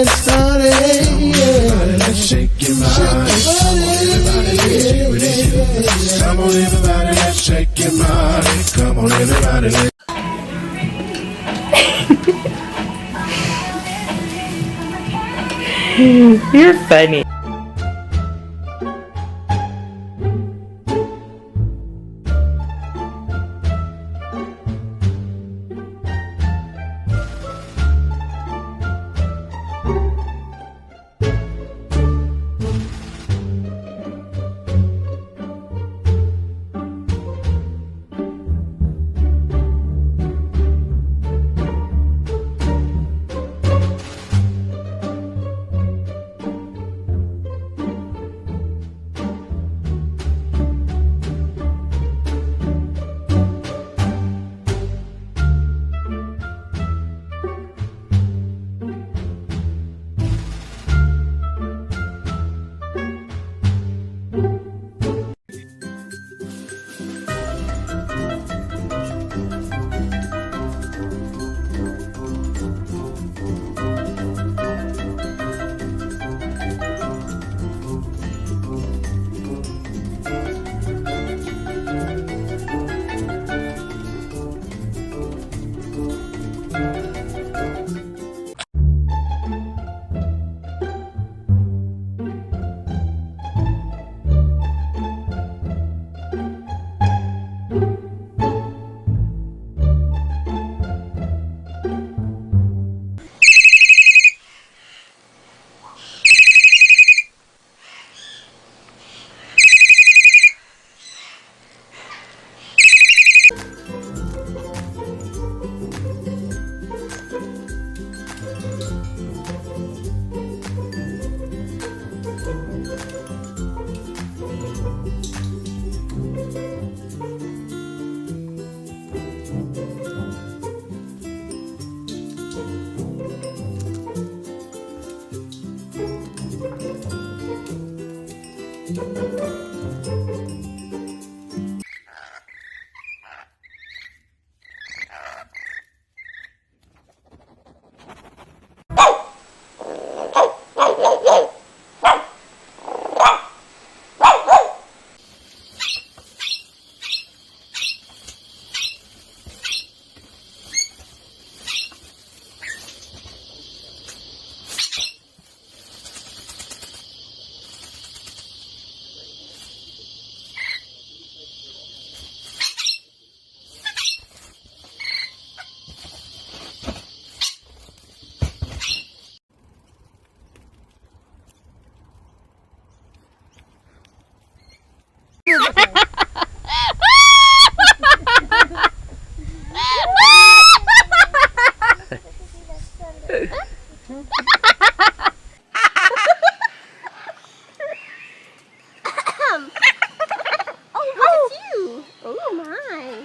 Started, yeah. Let's shake your body. Come on, everybody, let's shake your body. Come on, everybody, let's. You're funny.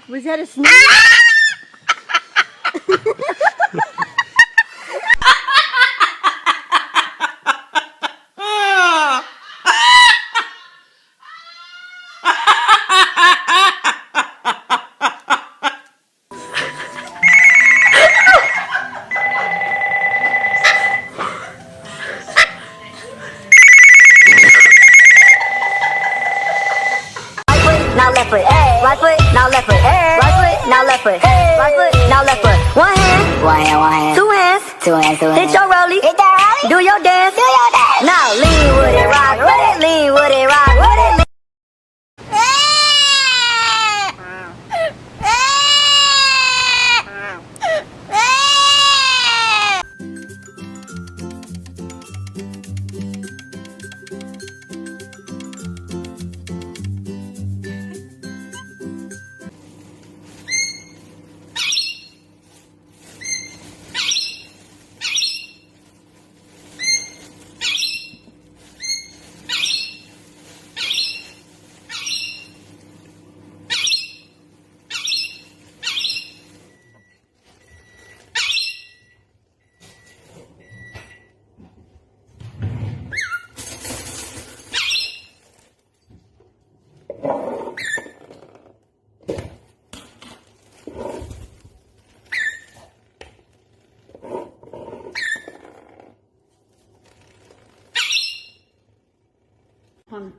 Was that a snake? Now left foot, right foot, now left foot, right foot, now left foot, right foot, now left foot. One hand, two hands, hit your rollie, do your dance, Now lean with it, rock with it, lean with it, rock with it.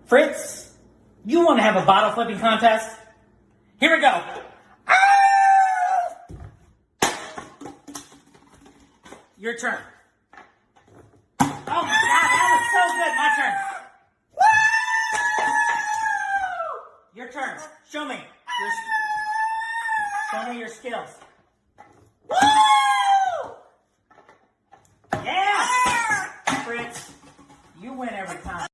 Fritz, you want to have a bottle flipping contest? Here we go. Your turn. Oh my God, that was so good. My turn. Your turn. Show me. Show me your skills. Yeah! Fritz, you win every time.